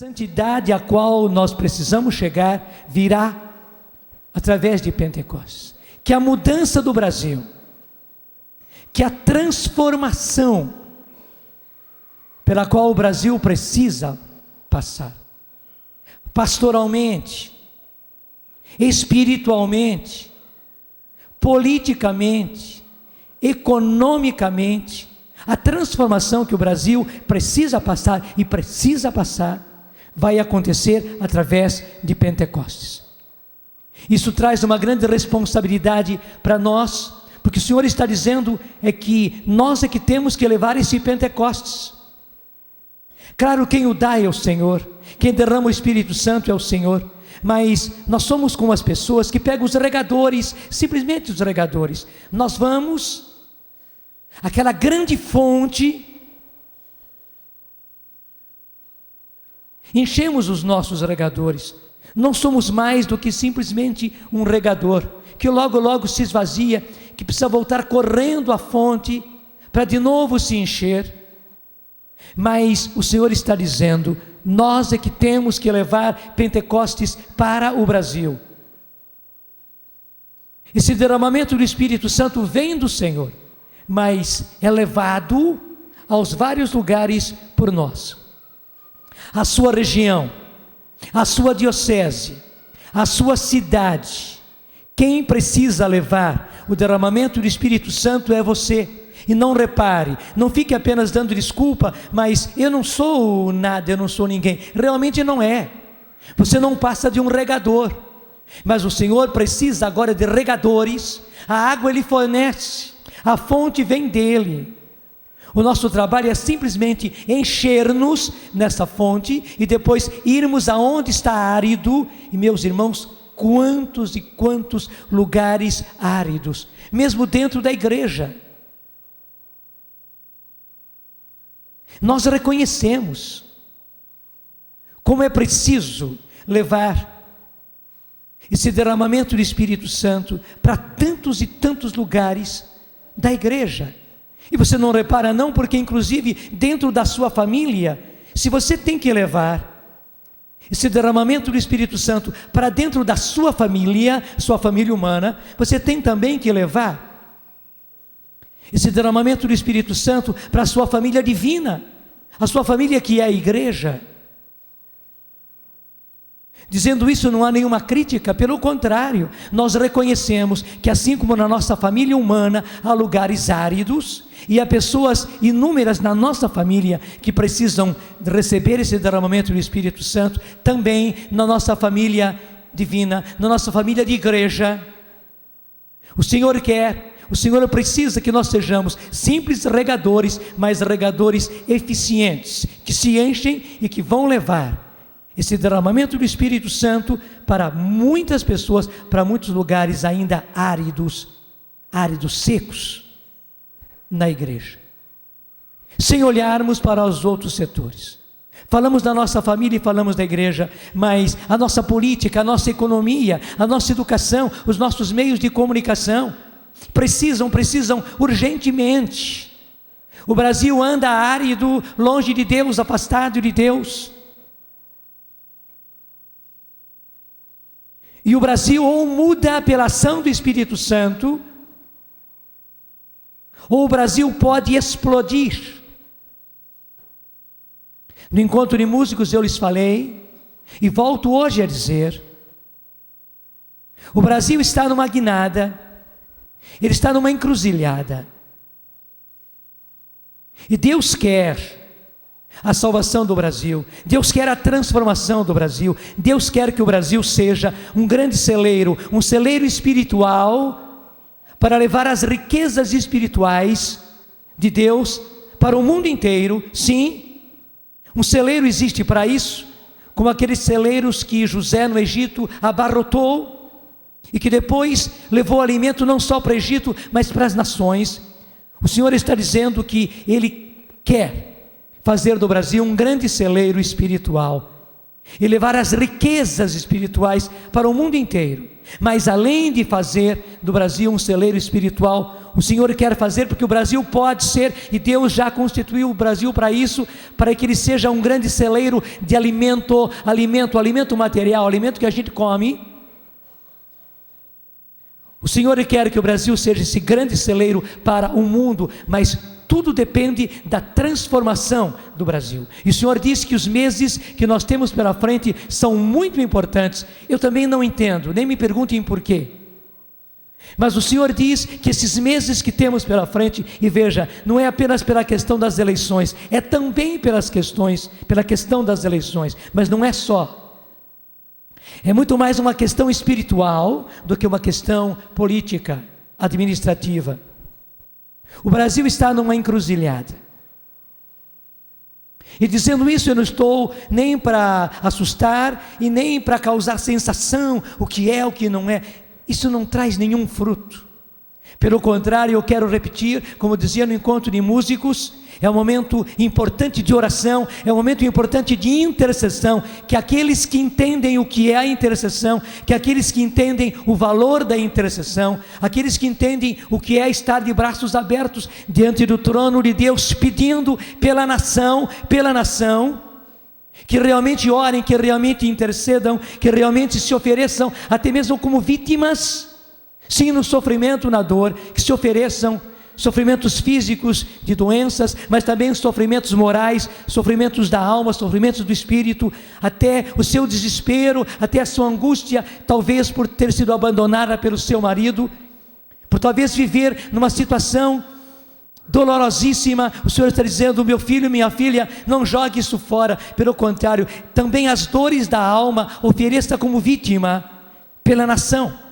santidade a qual nós precisamos chegar virá através de Pentecostes. Que a mudança do Brasil, que a transformação pela qual o Brasil precisa passar, pastoralmente, espiritualmente, politicamente, economicamente, a transformação que o Brasil precisa passar e precisa passar, vai acontecer através de Pentecostes. Isso traz uma grande responsabilidade para nós, porque o Senhor está dizendo que nós é que temos que levar esse Pentecostes. Claro, quem o dá é o Senhor, quem derrama o Espírito Santo é o Senhor, mas nós somos como as pessoas que pegam os regadores, simplesmente os regadores. Nós vamos àquela grande fonte, enchemos os nossos regadores. Não somos mais do que simplesmente um regador, que logo logo se esvazia, que precisa voltar correndo à fonte, para de novo se encher. Mas o Senhor está dizendo, nós é que temos que levar Pentecostes para o Brasil. Esse derramamento do Espírito Santo vem do Senhor, mas é levado aos vários lugares por nós. A sua região, a sua diocese, a sua cidade, quem precisa levar o derramamento do Espírito Santo é você. E não repare, não fique apenas dando desculpa, mas eu não sou nada, eu não sou ninguém. Realmente não é. Você não passa de um regador, mas o Senhor precisa agora de regadores. A água Ele fornece, a fonte vem dEle. O nosso trabalho é simplesmente encher-nos nessa fonte e depois irmos aonde está árido. E meus irmãos, quantos e quantos lugares áridos, mesmo dentro da igreja. Nós reconhecemos como é preciso levar esse derramamento do Espírito Santo para tantos e tantos lugares da igreja. E você não repara não, porque inclusive dentro da sua família, se você tem que levar esse derramamento do Espírito Santo para dentro da sua família humana, você tem também que levar esse derramamento do Espírito Santo para a sua família divina, a sua família que é a igreja. Dizendo isso, não há nenhuma crítica, pelo contrário, nós reconhecemos que assim como na nossa família humana há lugares áridos, e há pessoas inúmeras na nossa família que precisam receber esse derramamento do Espírito Santo, também na nossa família divina, na nossa família de igreja, o Senhor precisa que nós sejamos simples regadores, mas regadores eficientes, que se enchem e que vão levar esse derramamento do Espírito Santo para muitas pessoas, para muitos lugares ainda áridos, secos na igreja, sem olharmos para os outros setores. Falamos da nossa família e falamos da igreja, mas a nossa política, a nossa economia, a nossa educação, os nossos meios de comunicação precisam urgentemente. O Brasil anda árido, longe de Deus, afastado de Deus. E o Brasil ou muda pela ação do Espírito Santo, ou o Brasil pode explodir. No encontro de músicos eu lhes falei, e volto hoje a dizer, o Brasil está numa guinada, ele está numa encruzilhada, e Deus quer a salvação do Brasil, Deus quer a transformação do Brasil, Deus quer que o Brasil seja um grande celeiro, um celeiro espiritual, para levar as riquezas espirituais de Deus para o mundo inteiro. Sim, um celeiro existe para isso, como aqueles celeiros que José no Egito abarrotou, e que depois levou alimento não só para o Egito, mas para as nações. O Senhor está dizendo que Ele quer fazer do Brasil um grande celeiro espiritual e levar as riquezas espirituais para o mundo inteiro. Mas além de fazer do Brasil um celeiro espiritual, o Senhor quer fazer, porque o Brasil pode ser, e Deus já constituiu o Brasil para isso, para que ele seja um grande celeiro de alimento material, alimento que a gente come. O Senhor quer que o Brasil seja esse grande celeiro para o mundo, mas tudo depende da transformação do Brasil. E o Senhor diz que os meses que nós temos pela frente são muito importantes. Eu também não entendo, nem me perguntem por quê. Mas o Senhor diz que esses meses que temos pela frente, e veja, não é apenas pela questão das eleições, é também pela questão das eleições, mas não é só. É muito mais uma questão espiritual do que uma questão política, administrativa. O Brasil está numa encruzilhada. E dizendo isso, eu não estou nem para assustar e nem para causar sensação, o que é, o que não é. Isso não traz nenhum fruto. Pelo contrário, eu quero repetir, como dizia no encontro de músicos, é um momento importante de oração, é um momento importante de intercessão, que aqueles que entendem o que é a intercessão, que aqueles que entendem o valor da intercessão, aqueles que entendem o que é estar de braços abertos diante do trono de Deus, pedindo pela nação, que realmente orem, que realmente intercedam, que realmente se ofereçam, até mesmo como vítimas, sim, no sofrimento, na dor, que se ofereçam, sofrimentos físicos de doenças, mas também sofrimentos morais, sofrimentos da alma, sofrimentos do espírito, até o seu desespero, até a sua angústia, talvez por ter sido abandonada pelo seu marido, por talvez viver numa situação dolorosíssima. O Senhor está dizendo: meu filho, minha filha, não jogue isso fora. Pelo contrário, também as dores da alma ofereça como vítima pela nação,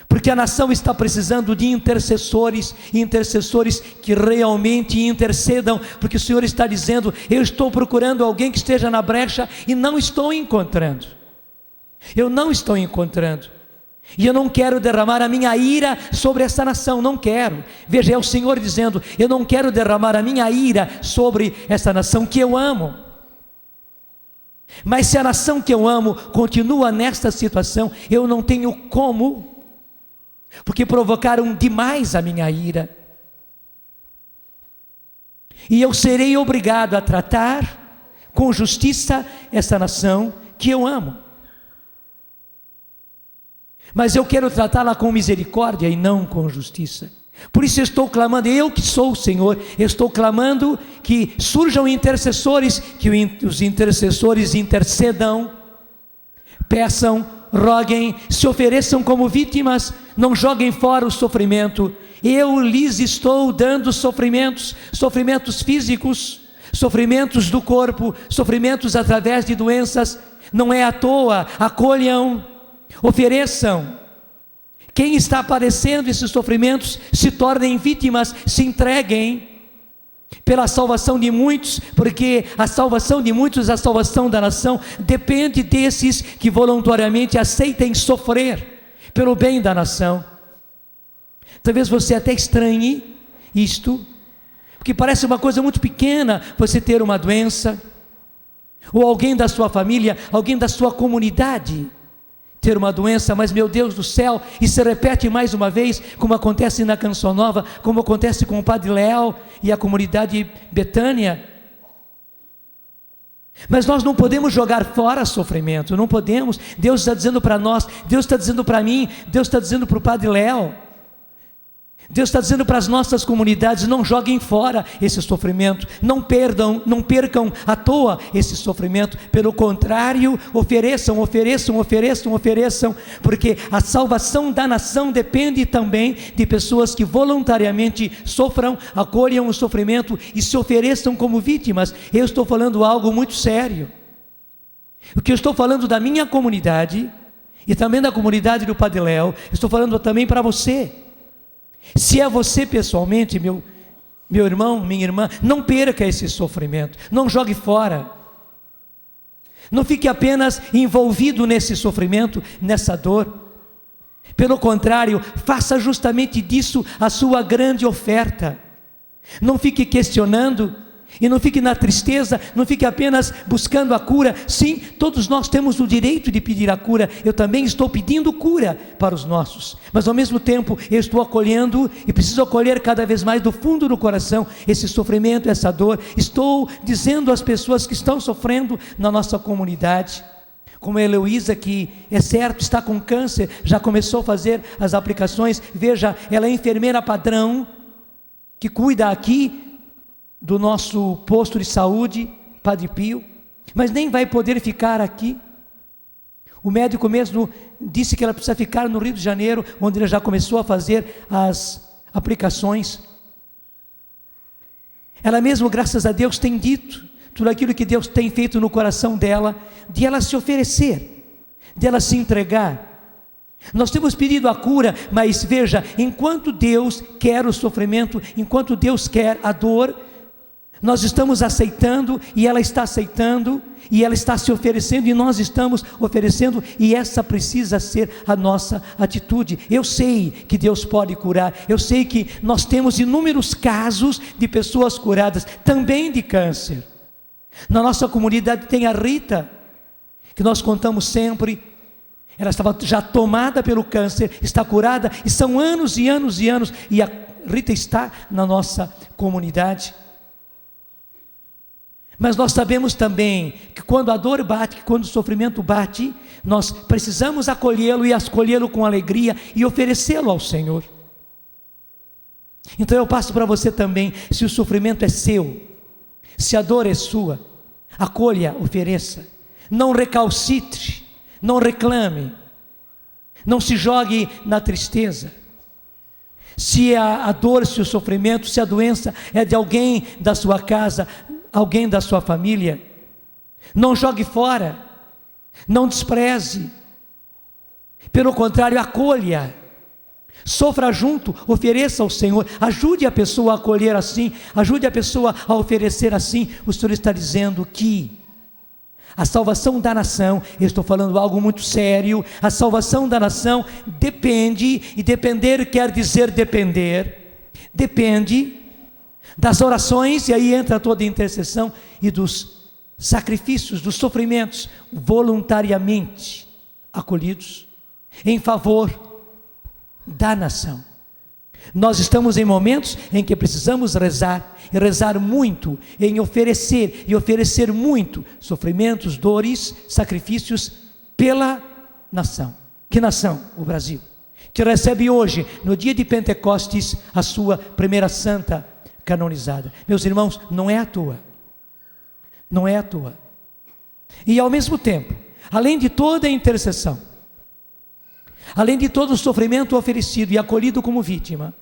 porque a nação está precisando de intercessores que realmente intercedam, porque o Senhor está dizendo: eu estou procurando alguém que esteja na brecha e não estou encontrando. E eu não quero derramar a minha ira sobre essa nação, não quero. Veja, é o Senhor dizendo: eu não quero derramar a minha ira sobre essa nação que eu amo. Mas se a nação que eu amo continua nesta situação, eu não tenho como, porque provocaram demais a minha ira. E eu serei obrigado a tratar com justiça essa nação que eu amo. Mas eu quero tratá-la com misericórdia e não com justiça. Por isso eu estou clamando, eu que sou o Senhor, eu estou clamando que surjam intercessores, que os intercessores intercedam, peçam, roguem, se ofereçam como vítimas, não joguem fora o sofrimento. Eu lhes estou dando sofrimentos físicos, sofrimentos do corpo, sofrimentos através de doenças. Não é à toa, acolham, ofereçam. Quem está padecendo esses sofrimentos, se tornem vítimas, se entreguem pela salvação de muitos, porque a salvação de muitos, a salvação da nação, depende desses que voluntariamente aceitem sofrer pelo bem da nação. Talvez você até estranhe isto, porque parece uma coisa muito pequena você ter uma doença, ou alguém da sua família, alguém da sua comunidade ter uma doença, mas meu Deus do céu, e se repete mais uma vez, como acontece na Canção Nova, como acontece com o Padre Léo e a comunidade Betânia. Mas nós não podemos jogar fora sofrimento, não podemos. Deus está dizendo para nós, Deus está dizendo para mim, Deus está dizendo para o Padre Léo, Deus está dizendo para as nossas comunidades: não joguem fora esse sofrimento, não percam à toa esse sofrimento, pelo contrário, ofereçam, porque a salvação da nação depende também de pessoas que voluntariamente sofram, acolham o sofrimento e se ofereçam como vítimas. Eu estou falando algo muito sério. O que eu estou falando da minha comunidade e também da comunidade do Padre Léo, estou falando também para você. Se é você pessoalmente, meu irmão, minha irmã, não perca esse sofrimento, não jogue fora, não fique apenas envolvido nesse sofrimento, nessa dor. Pelo contrário, faça justamente disso a sua grande oferta. Não fique questionando E não fique na tristeza, não fique apenas buscando a cura. Sim, todos nós temos o direito de pedir a cura. Eu também estou pedindo cura para os nossos. Mas ao mesmo tempo, eu estou acolhendo e preciso acolher cada vez mais do fundo do coração esse sofrimento, essa dor. Estou dizendo às pessoas que estão sofrendo na nossa comunidade, como a Heloísa, que é certo, está com câncer, já começou a fazer as aplicações. Veja, ela é enfermeira padrão, que cuida aqui do nosso posto de saúde, Padre Pio, mas nem vai poder ficar aqui. O médico mesmo disse que ela precisa ficar no Rio de Janeiro, onde ela já começou a fazer as aplicações. Ela mesmo, graças a Deus, tem dito tudo aquilo que Deus tem feito no coração dela, de ela se oferecer, de ela se entregar. Nós temos pedido a cura, mas veja, enquanto Deus quer o sofrimento, enquanto Deus quer a dor, nós estamos aceitando, e ela está aceitando, e ela está se oferecendo, e nós estamos oferecendo, e essa precisa ser a nossa atitude. Eu sei que Deus pode curar, eu sei que nós temos inúmeros casos de pessoas curadas, também de câncer. Na nossa comunidade tem a Rita, que nós contamos sempre. Ela estava já tomada pelo câncer, está curada, e são anos e anos e anos, e a Rita está na nossa comunidade. Mas nós sabemos também que quando a dor bate, que quando o sofrimento bate, nós precisamos acolhê-lo e acolhê-lo com alegria e oferecê-lo ao Senhor. Então eu passo para você também, se o sofrimento é seu, se a dor é sua, acolha, ofereça, não recalcitre, não reclame, não se jogue na tristeza. Se a dor, se o sofrimento, se a doença é de alguém da sua casa, alguém da sua família, não jogue fora, não despreze, pelo contrário, acolha, sofra junto, ofereça ao Senhor, ajude a pessoa a acolher assim, ajude a pessoa a oferecer assim. O Senhor está dizendo que a salvação da nação, eu estou falando algo muito sério, a salvação da nação depende, e depender quer dizer depender, depende das orações, e aí entra toda a intercessão, e dos sacrifícios, dos sofrimentos voluntariamente acolhidos em favor da nação. Nós estamos em momentos em que precisamos rezar, e rezar muito, em oferecer, e oferecer muito, sofrimentos, dores, sacrifícios pela nação. Que nação? O Brasil, que recebe hoje, no dia de Pentecostes, a sua primeira santa canonizada. Meus irmãos, não é à toa, não é à toa. E ao mesmo tempo, além de toda a intercessão, além de todo o sofrimento oferecido e acolhido como vítima,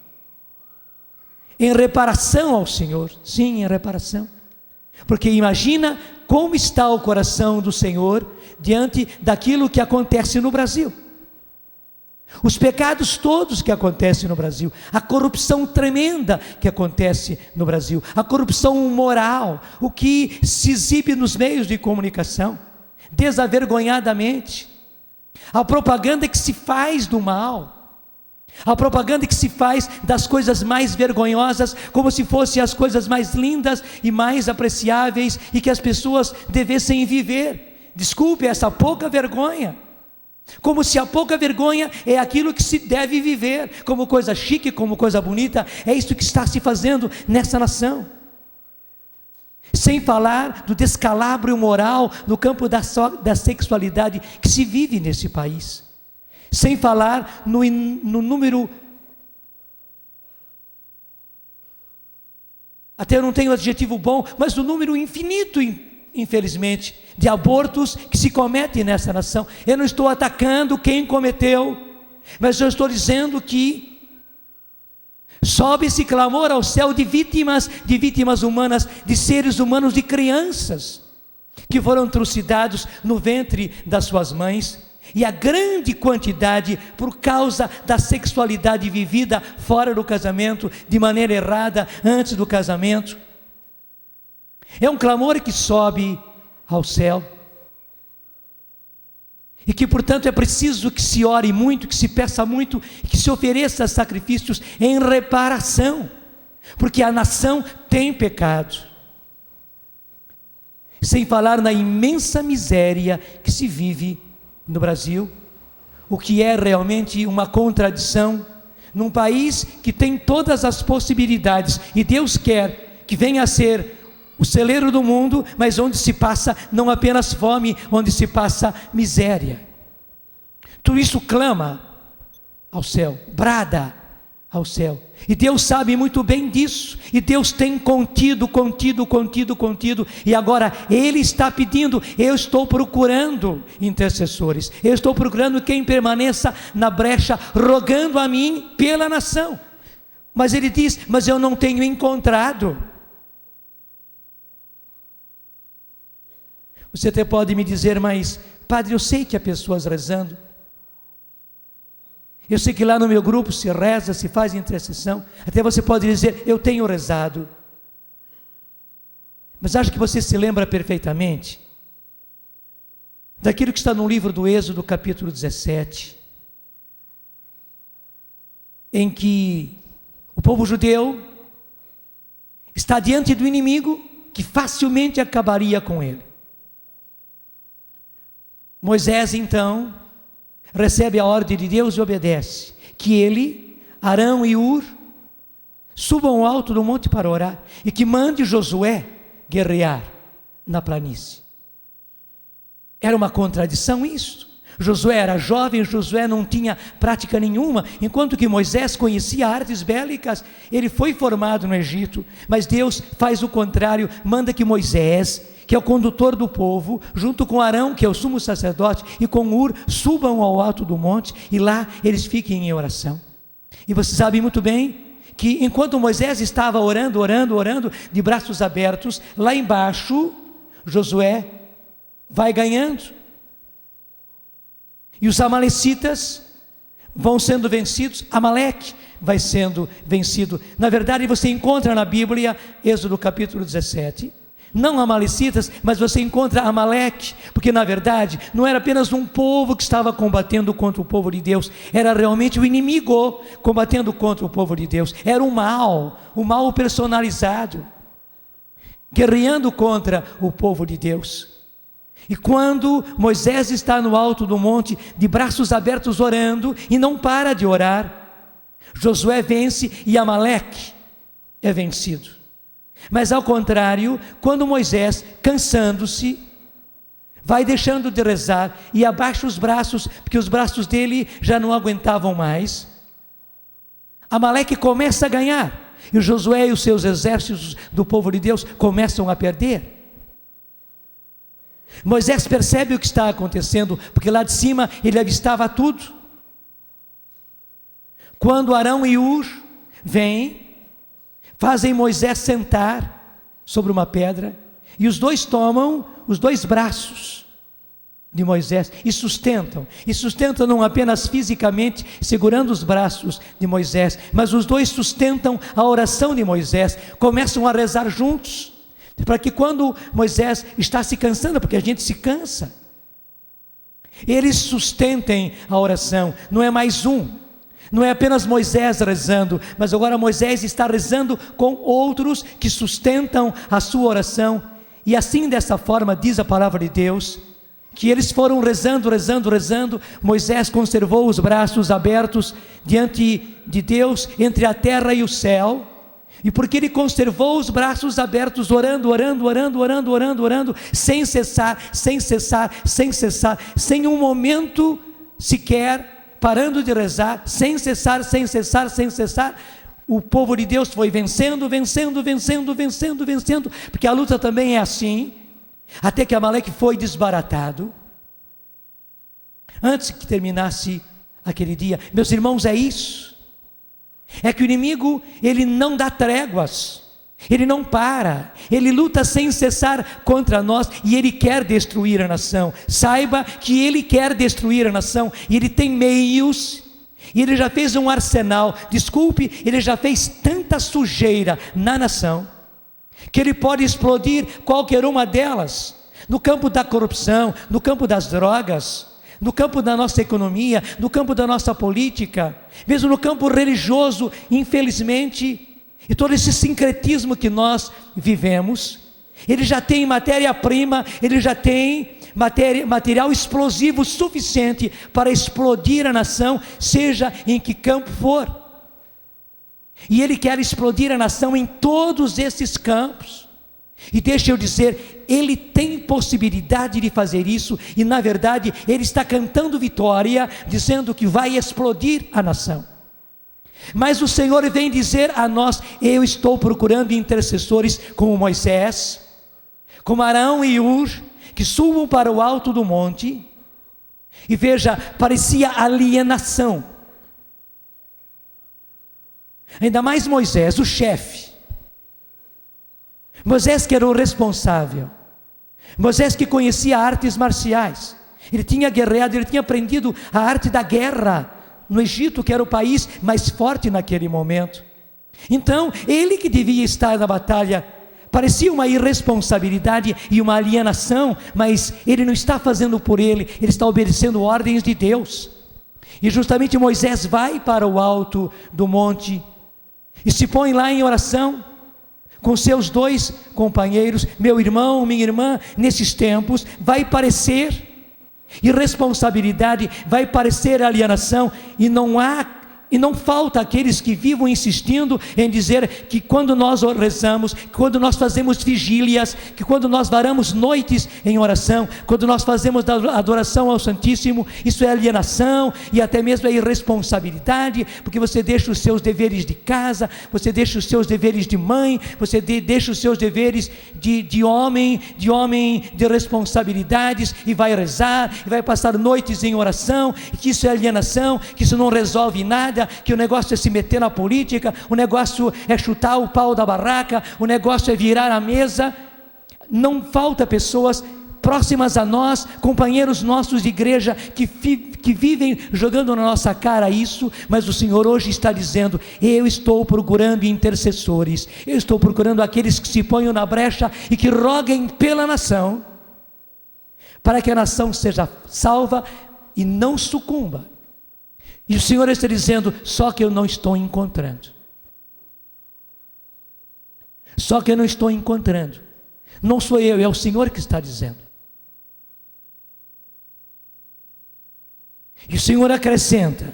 em reparação ao Senhor, sim, em reparação, porque imagina como está o coração do Senhor diante daquilo que acontece no Brasil. Os pecados todos que acontecem no Brasil, a corrupção tremenda que acontece no Brasil, a corrupção moral, o que se exibe nos meios de comunicação, desavergonhadamente, a propaganda que se faz do mal, a propaganda que se faz das coisas mais vergonhosas, como se fossem as coisas mais lindas e mais apreciáveis, e que as pessoas devessem viver. Desculpe essa pouca vergonha, como se a pouca vergonha é aquilo que se deve viver, como coisa chique, como coisa bonita. É isso que está se fazendo nessa nação. Sem falar do descalabro moral no campo da sexualidade que se vive nesse país. Sem falar no número, até eu não tenho adjetivo bom, mas no número infinito, infelizmente, de abortos que se cometem nessa nação. Eu não estou atacando quem cometeu, mas eu estou dizendo que sobe esse clamor ao céu de vítimas humanas, de seres humanos, de crianças que foram trucidados no ventre das suas mães, e a grande quantidade por causa da sexualidade vivida fora do casamento, de maneira errada, antes do casamento. É um clamor que sobe ao céu, e que portanto é preciso que se ore muito, que se peça muito, que se ofereça sacrifícios em reparação, porque a nação tem pecado, Sem falar na imensa miséria que se vive no Brasil, o que é realmente uma contradição, num país que tem todas as possibilidades, e Deus quer que venha a ser o celeiro do mundo, mas onde se passa não apenas fome, onde se passa miséria. Tudo isso clama ao céu, brada ao céu, e Deus sabe muito bem disso, e Deus tem contido, e agora Ele está pedindo, eu estou procurando intercessores, eu estou procurando quem permaneça na brecha, rogando a mim pela nação, mas Ele diz, mas eu não tenho encontrado. Você até pode me dizer, mas padre, eu sei que há pessoas rezando, eu sei que lá no meu grupo se reza, se faz intercessão. Até você pode dizer, eu tenho rezado. Mas acho que você se lembra perfeitamente daquilo que está no livro do Êxodo, capítulo 17, em que o povo judeu está diante do inimigo que facilmente acabaria com ele. Moisés, então, recebe a ordem de Deus e obedece, que ele, Arão e Hur, subam ao alto do monte para orar, e que mande Josué guerrear na planície. Era uma contradição isso. Josué era jovem, Josué não tinha prática nenhuma, enquanto que Moisés conhecia artes bélicas, ele foi formado no Egito, mas Deus faz o contrário, manda que Moisés, que é o condutor do povo, junto com Arão, que é o sumo sacerdote, e com Hur, subam ao alto do monte, e lá eles fiquem em oração. E você sabe muito bem, que enquanto Moisés estava orando, de braços abertos, lá embaixo, Josué vai ganhando, e os amalecitas vão sendo vencidos, Amaleque vai sendo vencido. Na verdade, você encontra na Bíblia, Êxodo capítulo 17, não amalecitas, mas você encontra Amaleque, porque na verdade não era apenas um povo que estava combatendo contra o povo de Deus, era realmente o inimigo combatendo contra o povo de Deus, era o mal personalizado, guerreando contra o povo de Deus. E quando Moisés está no alto do monte, de braços abertos orando, e não para de orar, Josué vence e Amaleque é vencido. Mas ao contrário, quando Moisés, cansando-se, vai deixando de rezar e abaixa os braços, porque os braços dele já não aguentavam mais, Amaleque começa a ganhar, e Josué e os seus exércitos do povo de Deus começam a perder. Moisés percebe o que está acontecendo, porque lá de cima ele avistava tudo. Quando Arão e Hur vêm, fazem Moisés sentar sobre uma pedra, e os dois tomam os dois braços de Moisés e sustentam não apenas fisicamente, segurando os braços de Moisés, mas os dois sustentam a oração de Moisés, começam a rezar juntos, para que quando Moisés está se cansando, porque a gente se cansa, eles sustentem a oração. Não é mais um, não é apenas Moisés rezando, mas agora Moisés está rezando com outros que sustentam a sua oração, e assim, dessa forma, diz a palavra de Deus, que eles foram rezando, Moisés conservou os braços abertos diante de Deus, entre a terra e o céu, e porque ele conservou os braços abertos, orando, sem cessar, sem um momento sequer, parando de rezar, sem cessar, o povo de Deus foi vencendo, porque a luta também é assim, até que Amaleque foi desbaratado, antes que terminasse aquele dia. Meus irmãos, é isso, é que o inimigo, ele não dá tréguas, ele não para, ele luta sem cessar contra nós, e ele quer destruir a nação. Saiba que ele quer destruir a nação, e ele tem meios, e ele já fez um arsenal, ele já fez tanta sujeira na nação, que ele pode explodir qualquer uma delas, no campo da corrupção, no campo das drogas, no campo da nossa economia, no campo da nossa política, mesmo no campo religioso, infelizmente, e todo esse sincretismo que nós vivemos, Ele já tem matéria-prima, ele já tem material explosivo suficiente para explodir a nação, seja em que campo for. E ele quer explodir a nação em todos esses campos. E deixa eu dizer, ele tem possibilidade de fazer isso, e na verdade ele está cantando vitória, dizendo que vai explodir a nação. Mas o Senhor vem dizer a nós: eu estou procurando intercessores como Moisés, como Arão e Ur, que subam para o alto do monte. E veja, parecia alienação. Ainda mais Moisés, o chefe. Moisés que era o responsável. Moisés que conhecia artes marciais. Ele tinha guerreado, ele tinha aprendido a arte da guerra no Egito, que era o país mais forte naquele momento. Então, ele que devia estar na batalha, parecia uma irresponsabilidade e uma alienação, mas ele não está fazendo por ele está obedecendo ordens de Deus. E justamente Moisés vai para o alto do monte e se põe lá em oração com seus 2 companheiros. Meu irmão, minha irmã, nesses tempos vai parecer irresponsabilidade, vai parecer alienação, e não falta aqueles que vivam insistindo em dizer que quando nós rezamos, quando nós fazemos vigílias, que quando nós varamos noites em oração, quando nós fazemos adoração ao Santíssimo, isso é alienação e até mesmo é irresponsabilidade, porque você deixa os seus deveres de casa, você deixa os seus deveres de mãe, você deixa os seus deveres de homem de responsabilidades, e vai rezar, e vai passar noites em oração, e que isso é alienação, que isso não resolve nada, que o negócio é se meter na política, o negócio é chutar o pau da barraca, o negócio é virar a mesa. Não falta pessoas próximas a nós, companheiros nossos de igreja, que vivem jogando na nossa cara isso, mas o Senhor hoje está dizendo: eu estou procurando intercessores, eu estou procurando aqueles que se ponham na brecha e que roguem pela nação, para que a nação seja salva e não sucumba. E o Senhor está dizendo: só que eu não estou encontrando. Só que eu não estou encontrando. Não sou eu, é o Senhor que está dizendo. E o Senhor acrescenta: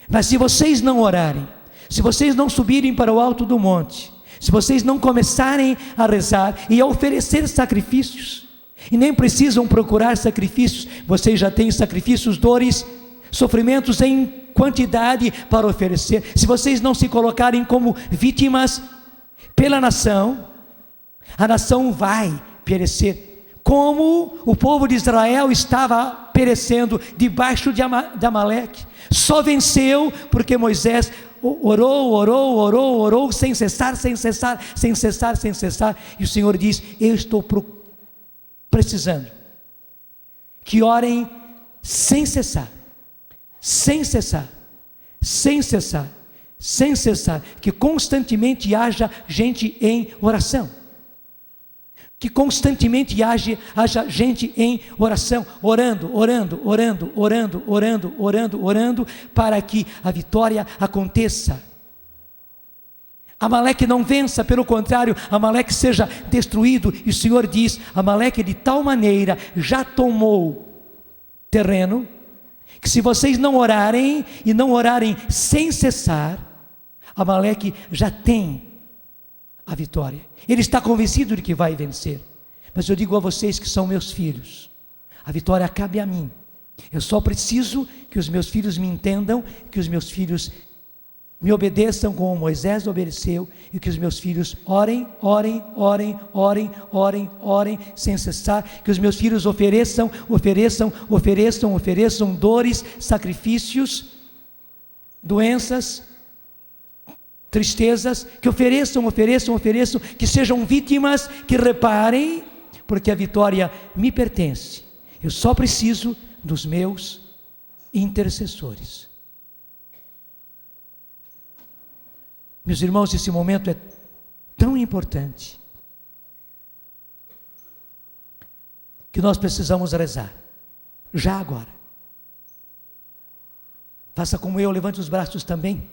mas se vocês não orarem, se vocês não subirem para o alto do monte, se vocês não começarem a rezar e a oferecer sacrifícios, e nem precisam procurar sacrifícios, vocês já têm sacrifícios, dores, sofrimentos em quantidade para oferecer. Se vocês não se colocarem como vítimas pela nação, a nação vai perecer, como o povo de Israel estava perecendo debaixo de Amaleque. Só venceu porque Moisés orou, sem cessar, e o Senhor diz: eu estou precisando que orem sem cessar, que constantemente haja gente em oração, orando, para que a vitória aconteça. Amaleque não vença, pelo contrário, Amaleque seja destruído. E o Senhor diz: Amaleque de tal maneira já tomou terreno, que se vocês não orarem, e não orarem sem cessar, Amaleque já tem a vitória. Ele está convencido de que vai vencer. Mas eu digo a vocês que são meus filhos, a vitória cabe a mim. Eu só preciso que os meus filhos me entendam, que os meus filhos me obedeçam como Moisés obedeceu, e que os meus filhos orem sem cessar, que os meus filhos ofereçam dores, sacrifícios, doenças, tristezas, que ofereçam, que sejam vítimas, que reparem, porque a vitória me pertence. Eu só preciso dos meus intercessores. Meus irmãos, esse momento é tão importante que nós precisamos rezar, já agora. Faça como eu, levante os braços também.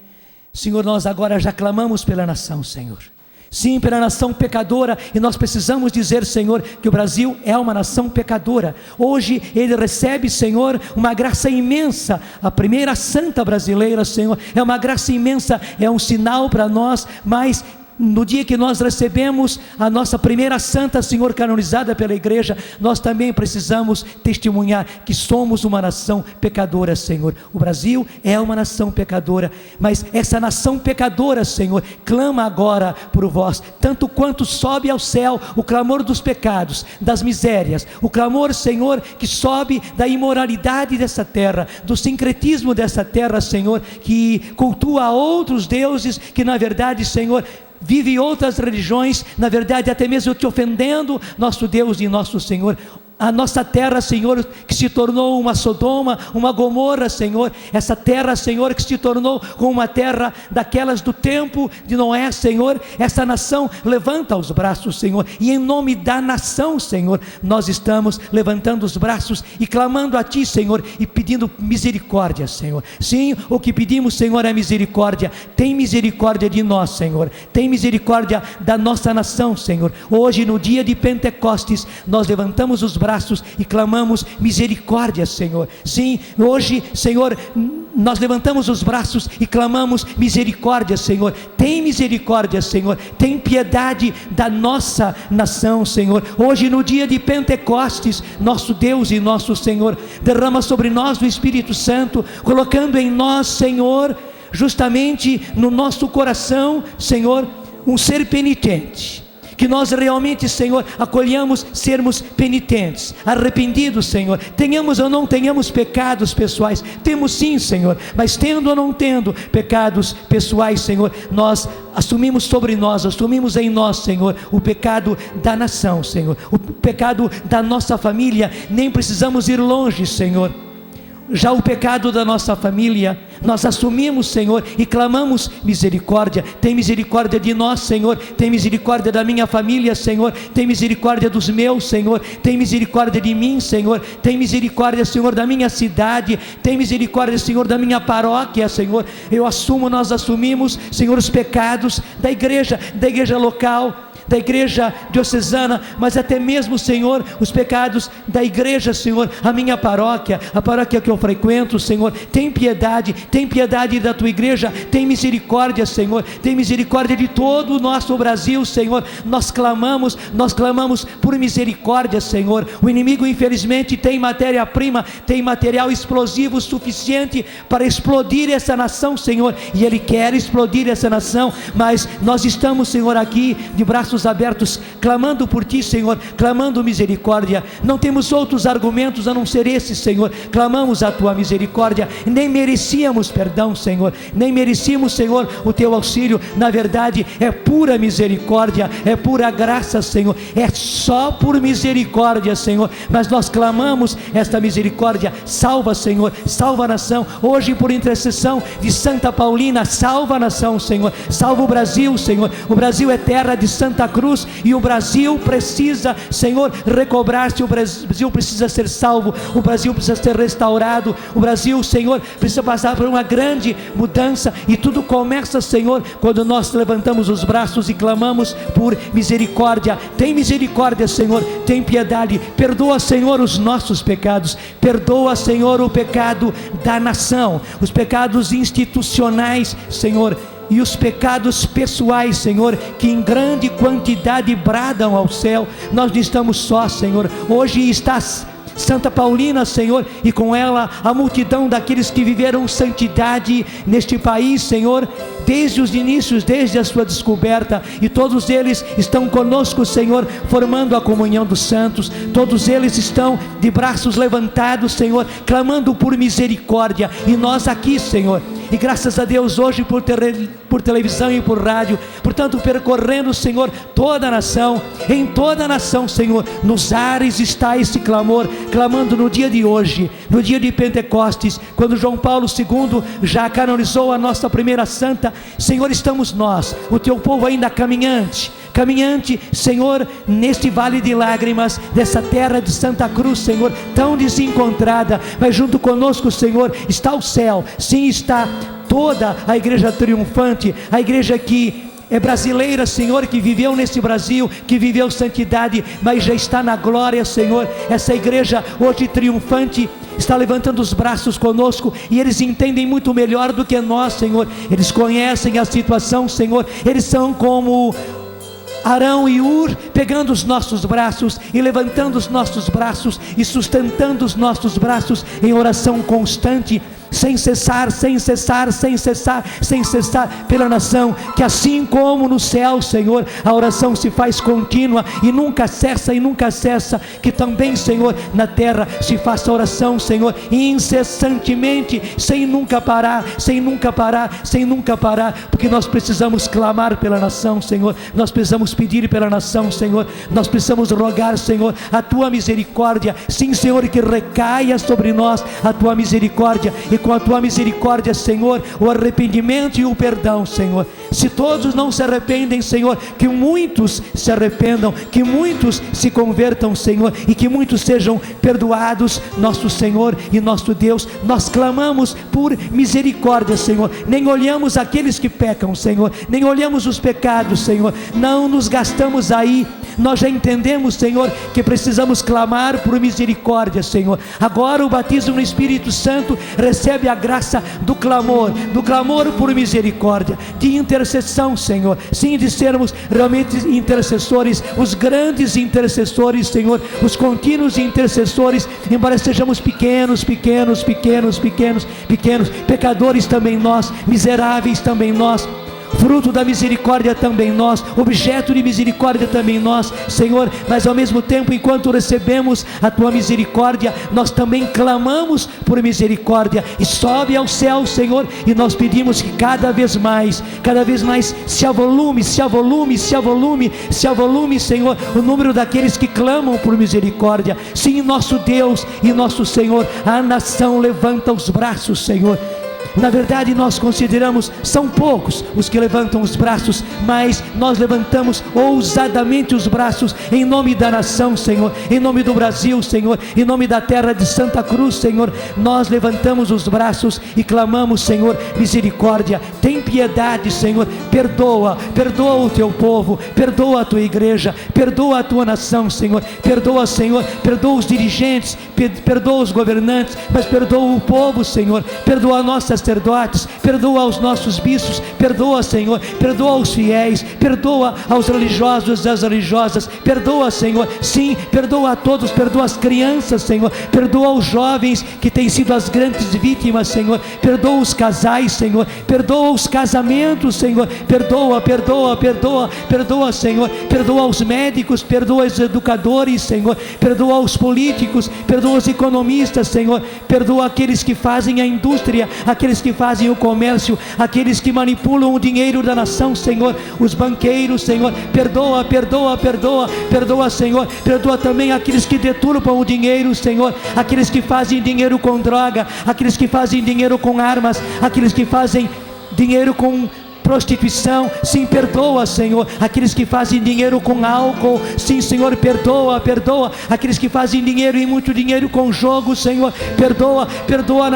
Senhor, nós agora já clamamos pela nação, Senhor. Sim, pela nação pecadora, e nós precisamos dizer, Senhor, que o Brasil é uma nação pecadora. Hoje ele recebe, Senhor, uma graça imensa. A primeira santa brasileira, Senhor, é uma graça imensa, é um sinal para nós, mas no dia que nós recebemos a nossa primeira santa, Senhor, canonizada pela igreja, nós também precisamos testemunhar que somos uma nação pecadora, Senhor. O Brasil é uma nação pecadora, mas essa nação pecadora, Senhor, clama agora por vós, tanto quanto sobe ao céu o clamor dos pecados, das misérias, o clamor, Senhor, que sobe da imoralidade dessa terra, do sincretismo dessa terra, Senhor, que cultua outros deuses, que na verdade, Senhor, vive outras religiões, na verdade até mesmo te ofendendo, nosso Deus e nosso Senhor. A nossa terra, Senhor, que se tornou uma Sodoma, uma Gomorra, Senhor, essa terra, Senhor, que se tornou como uma terra daquelas do tempo de Noé, Senhor, essa nação levanta os braços, Senhor, e em nome da nação, Senhor, nós estamos levantando os braços e clamando a Ti, Senhor, e pedindo misericórdia, Senhor. Sim, o que pedimos, Senhor, é misericórdia. Tem misericórdia de nós, Senhor, tem misericórdia da nossa nação, Senhor. Hoje, no dia de Pentecostes, nós levantamos os braços e clamamos misericórdia, Senhor. Sim, hoje, Senhor, nós levantamos os braços e clamamos misericórdia, Senhor. Tem misericórdia, Senhor, tem piedade da nossa nação, Senhor. Hoje, no dia de Pentecostes, nosso Deus e nosso Senhor, derrama sobre nós o Espírito Santo, colocando em nós, Senhor, justamente no nosso coração, Senhor, um ser penitente. Que nós realmente, Senhor, acolhamos sermos penitentes, arrependidos, Senhor. Tenhamos ou não tenhamos pecados pessoais, temos sim, Senhor, mas tendo ou não tendo pecados pessoais, Senhor, nós assumimos sobre nós, assumimos em nós, Senhor, o pecado da nação, Senhor, o pecado da nossa família. Nem precisamos ir longe, Senhor. Já o pecado da nossa família, nós assumimos, Senhor, e clamamos misericórdia. Tem misericórdia de nós, Senhor. Tem misericórdia da minha família, Senhor. Tem misericórdia dos meus, Senhor. Tem misericórdia de mim, Senhor. Tem misericórdia, Senhor, da minha cidade. Tem misericórdia, Senhor, da minha paróquia, Senhor. Eu assumo, nós assumimos, Senhor, os pecados da igreja local, da igreja diocesana, mas até mesmo, Senhor, os pecados da igreja, Senhor, a minha paróquia, a paróquia que eu frequento, Senhor. Tem piedade da tua igreja, tem misericórdia, Senhor, tem misericórdia de todo o nosso Brasil, Senhor. Nós clamamos por misericórdia, Senhor. O inimigo, infelizmente, tem matéria-prima, tem material explosivo suficiente para explodir essa nação, Senhor, e ele quer explodir essa nação, mas nós estamos, Senhor, aqui de braços abertos, clamando por Ti, Senhor, clamando misericórdia. Não temos outros argumentos a não ser esse, Senhor. Clamamos a Tua misericórdia. Nem merecíamos perdão, Senhor, nem merecíamos, Senhor, o Teu auxílio. Na verdade, é pura misericórdia, é pura graça, Senhor. É só por misericórdia, Senhor, mas nós clamamos esta misericórdia. Salva, Senhor, salva a nação. Hoje, por intercessão de Santa Paulina, salva a nação, Senhor. Salva o Brasil, Senhor. O Brasil é terra de Santa Cruz, e o Brasil precisa, Senhor, recobrar-se. O Brasil precisa ser salvo, o Brasil precisa ser restaurado, o Brasil, Senhor, precisa passar por uma grande mudança, e tudo começa, Senhor, quando nós levantamos os braços e clamamos por misericórdia. Tem misericórdia, Senhor, tem piedade, perdoa, Senhor, os nossos pecados, perdoa, Senhor, o pecado da nação, os pecados institucionais, Senhor, e os pecados pessoais, Senhor, que em grande quantidade bradam ao céu. Nós não estamos só, Senhor. Hoje está Santa Paulina, Senhor, e com ela a multidão daqueles que viveram santidade neste país, Senhor, desde os inícios, desde a sua descoberta, e todos eles estão conosco, Senhor, formando a comunhão dos santos. Todos eles estão de braços levantados, Senhor, clamando por misericórdia, e nós aqui, Senhor, e graças a Deus hoje por televisão e por rádio, portanto percorrendo, Senhor, toda a nação, em toda a nação, Senhor, nos ares está esse clamor, clamando no dia de hoje, no dia de Pentecostes, quando João Paulo II já canonizou a nossa primeira santa. Senhor, estamos nós, o teu povo ainda caminhante, Senhor, neste vale de lágrimas, dessa terra de Santa Cruz, Senhor, tão desencontrada, mas junto conosco, Senhor, está o céu. Sim, está toda a igreja triunfante, a igreja que é brasileira, Senhor, que viveu nesse Brasil, que viveu santidade, mas já está na glória, Senhor. Essa igreja hoje triunfante está levantando os braços conosco, e eles entendem muito melhor do que nós, Senhor. Eles conhecem a situação, Senhor. Eles são como Arão e Ur, pegando os nossos braços e levantando os nossos braços e sustentando os nossos braços em oração constante, sem cessar, sem cessar, sem cessar, sem cessar, pela nação, que assim como no céu, Senhor, a oração se faz contínua e nunca cessa, que também, Senhor, na terra se faça oração, Senhor, incessantemente, sem nunca parar, sem nunca parar, sem nunca parar, porque nós precisamos clamar pela nação, Senhor. Nós precisamos pedir pela nação, Senhor. Nós precisamos rogar, Senhor, a tua misericórdia, sim, Senhor, que recaia sobre nós a tua misericórdia, e com a tua misericórdia, Senhor, o arrependimento e o perdão, Senhor. Se todos não se arrependem, Senhor, que muitos se arrependam, que muitos se convertam, Senhor, e que muitos sejam perdoados, nosso Senhor e nosso Deus. Nós clamamos por misericórdia, Senhor. Nem olhamos aqueles que pecam, Senhor, nem olhamos os pecados, Senhor. Não nos gastamos aí. Nós já entendemos, Senhor, que precisamos clamar por misericórdia, Senhor. Agora o batismo no Espírito Santo recebe a graça do clamor por misericórdia, de intercessão, Senhor. Sim, de sermos realmente intercessores, os grandes intercessores, Senhor, os contínuos intercessores, embora sejamos pequenos, pecadores também nós, miseráveis também nós, fruto da misericórdia também nós, objeto de misericórdia também nós, Senhor. Mas ao mesmo tempo, enquanto recebemos a tua misericórdia, nós também clamamos por misericórdia, e sobe ao céu, Senhor, e nós pedimos que cada vez mais se avolume, Senhor, o número daqueles que clamam por misericórdia. Sim, nosso Deus e nosso Senhor, a nação levanta os braços, Senhor. Na verdade, nós consideramos, são poucos os que levantam os braços, mas nós levantamos ousadamente os braços em nome da nação, Senhor, em nome do Brasil, Senhor, em nome da terra de Santa Cruz, Senhor. Nós levantamos os braços e clamamos, Senhor, misericórdia, tem piedade, Senhor, perdoa o teu povo, perdoa a tua igreja, perdoa a tua nação, Senhor, perdoa, Senhor, perdoa os dirigentes, perdoa os governantes, mas perdoa o povo, Senhor, perdoa nós sacerdotes, perdoa aos nossos bispos, perdoa, Senhor, perdoa aos fiéis, perdoa aos religiosos e às religiosas, perdoa, Senhor, sim, perdoa a todos, perdoa as crianças, Senhor, perdoa os jovens que têm sido as grandes vítimas, Senhor, perdoa os casais, Senhor, perdoa os casamentos, Senhor, perdoa, Senhor, perdoa os médicos, perdoa os educadores, Senhor, perdoa os políticos, perdoa os economistas, Senhor, perdoa aqueles que fazem a indústria, aqueles que fazem o comércio, aqueles que manipulam o dinheiro da nação, Senhor, os banqueiros, Senhor, perdoa, Senhor, perdoa também aqueles que deturpam o dinheiro, Senhor, aqueles que fazem dinheiro com droga, aqueles que fazem dinheiro com armas, aqueles que fazem dinheiro com prostituição, sim, perdoa, Senhor, aqueles que fazem dinheiro com álcool, sim, Senhor, perdoa, aqueles que fazem dinheiro e muito dinheiro com jogo, Senhor, perdoa a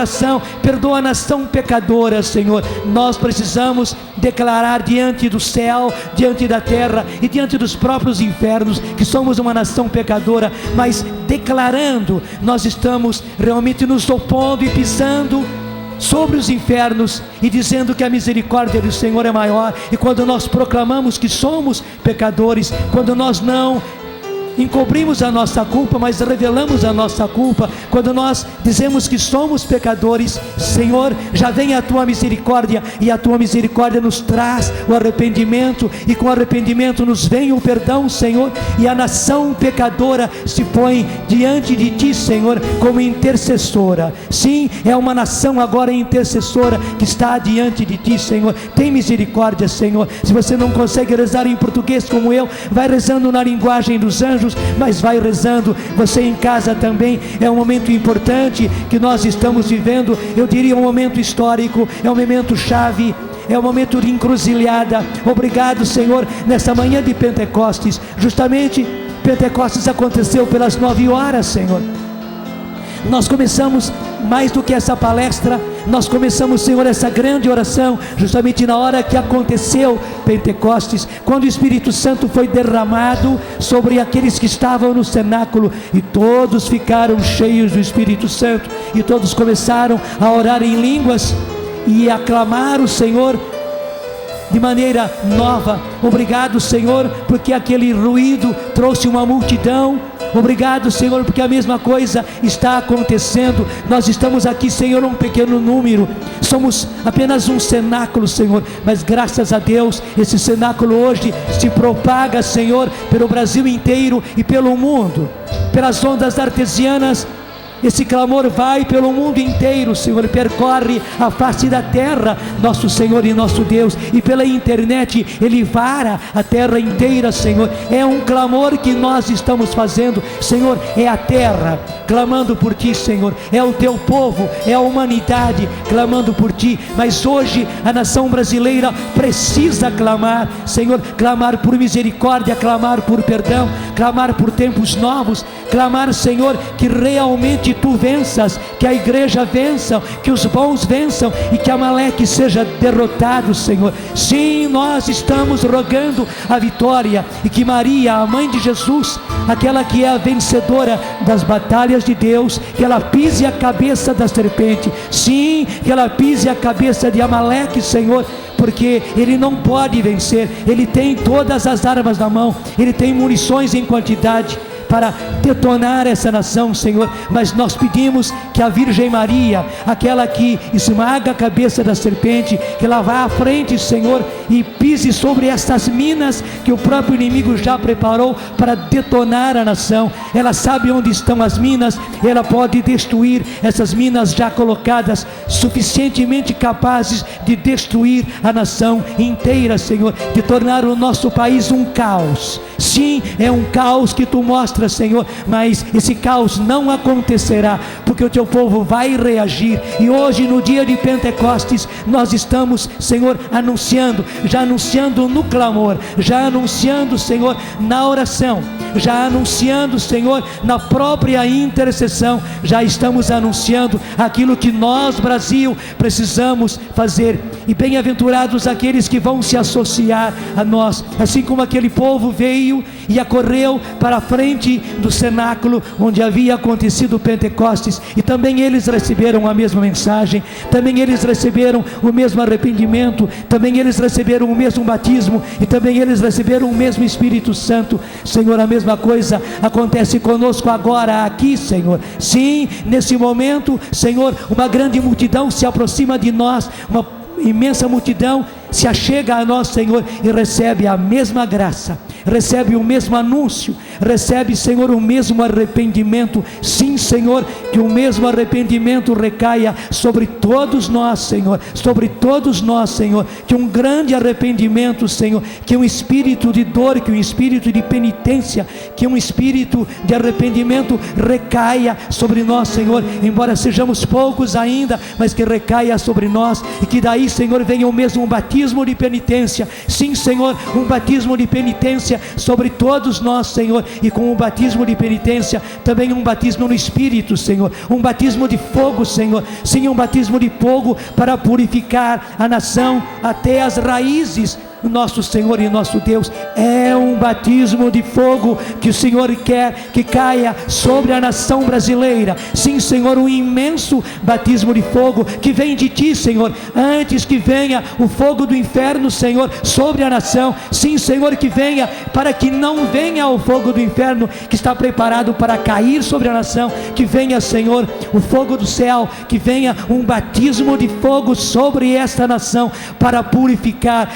nação pecadora, Senhor. Nós precisamos declarar diante do céu, diante da terra e diante dos próprios infernos que somos uma nação pecadora, mas declarando, nós estamos realmente nos opondo e pisando sobre os infernos e dizendo que a misericórdia do Senhor é maior. E quando nós proclamamos que somos pecadores, quando nós não encobrimos a nossa culpa, mas revelamos a nossa culpa, quando nós dizemos que somos pecadores, Senhor, já vem a tua misericórdia, e a tua misericórdia nos traz o arrependimento, e com o arrependimento nos vem o perdão, Senhor, e a nação pecadora se põe diante de ti, Senhor, como intercessora. Sim, é uma nação agora intercessora que está diante de ti, Senhor. Tem misericórdia, Senhor. Se você não consegue rezar em português como eu, vai rezando na linguagem dos anjos, mas vai rezando. Você em casa também, é um momento importante que nós estamos vivendo. Eu diria um momento histórico, é um momento chave, é um momento de encruzilhada. Obrigado, Senhor, nessa manhã de Pentecostes. Justamente Pentecostes aconteceu pelas 9 horas, Senhor. nós começamos mais do que essa palestra, nós começamos, Senhor, essa grande oração, justamente na hora que aconteceu Pentecostes, quando o Espírito Santo foi derramado sobre aqueles que estavam no cenáculo, e todos ficaram cheios do Espírito Santo, e todos começaram a orar em línguas, e a clamar o Senhor, de maneira nova. Obrigado, Senhor, porque aquele ruído trouxe uma multidão. Obrigado, Senhor, porque a mesma coisa está acontecendo. Nós estamos aqui, Senhor, um pequeno número, somos apenas um cenáculo, Senhor, mas graças a Deus, esse cenáculo hoje se propaga, Senhor, pelo Brasil inteiro e pelo mundo, pelas ondas artesianas. Esse clamor vai pelo mundo inteiro, Senhor, percorre a face da terra, nosso Senhor e nosso Deus, e pela internet ele vara a terra inteira, Senhor. É um clamor que nós estamos fazendo, Senhor, é a terra clamando por Ti, Senhor, é o Teu povo, é a humanidade clamando por Ti, mas hoje a nação brasileira precisa clamar, Senhor, clamar por misericórdia, clamar por perdão, clamar por tempos novos, clamar, Senhor, que realmente Tu venças, que a igreja vença, que os bons vençam e que Amaleque seja derrotado, Senhor. Sim, nós estamos rogando a vitória, e que Maria, a mãe de Jesus, aquela que é a vencedora das batalhas de Deus, que ela pise a cabeça da serpente, sim, que ela pise a cabeça de Amaleque, Senhor, porque ele não pode vencer, ele tem todas as armas na mão, ele tem munições em quantidade para detonar essa nação, Senhor, mas nós pedimos que a Virgem Maria, aquela que esmaga a cabeça da serpente, que ela vá à frente, Senhor, e pise sobre essas minas que o próprio inimigo já preparou para detonar a nação. Ela sabe onde estão as minas, ela pode destruir essas minas já colocadas, suficientemente capazes de destruir a nação inteira, Senhor, de tornar o nosso país um caos. Sim, é um caos que Tu mostras, Senhor, mas esse caos não acontecerá, porque o Teu povo vai reagir. E hoje, no dia de Pentecostes, nós estamos, Senhor, já anunciando no clamor, já anunciando, Senhor, na oração, já anunciando, Senhor, na própria intercessão, já estamos anunciando aquilo que nós, Brasil, precisamos fazer. E bem-aventurados aqueles que vão se associar a nós, assim como aquele povo veio e acorreu para a frente do cenáculo onde havia acontecido o Pentecostes, e também eles receberam a mesma mensagem, também eles receberam o mesmo arrependimento, também eles receberam o mesmo batismo, e também eles receberam o mesmo Espírito Santo. Senhor, a mesma coisa acontece conosco agora aqui, Senhor. Sim, nesse momento, Senhor, uma grande multidão se aproxima de nós, uma imensa multidão se achega a nós, Senhor, e recebe a mesma graça, recebe o mesmo anúncio, recebe, Senhor, o mesmo arrependimento. Sim, Senhor, que o mesmo arrependimento recaia sobre todos nós, Senhor, sobre todos nós, Senhor, que um grande arrependimento, Senhor, que um espírito de dor, que um espírito de penitência, que um espírito de arrependimento recaia sobre nós, Senhor, embora sejamos poucos ainda, mas que recaia sobre nós, e que daí, Senhor, venha o mesmo batismo de penitência. Sim, Senhor, um batismo de penitência sobre todos nós, Senhor, e com o batismo de penitência também um batismo no Espírito, Senhor, um batismo de fogo, Senhor. Sim, um batismo de fogo para purificar a nação até as raízes. Nosso Senhor e nosso Deus, é um batismo de fogo que o Senhor quer que caia sobre a nação brasileira. Sim, Senhor, um imenso batismo de fogo que vem de Ti, Senhor, antes que venha o fogo do inferno, Senhor, sobre a nação. Sim, Senhor, que venha, para que não venha o fogo do inferno que está preparado para cair sobre a nação, que venha, Senhor, o fogo do céu, que venha um batismo de fogo sobre esta nação, para purificar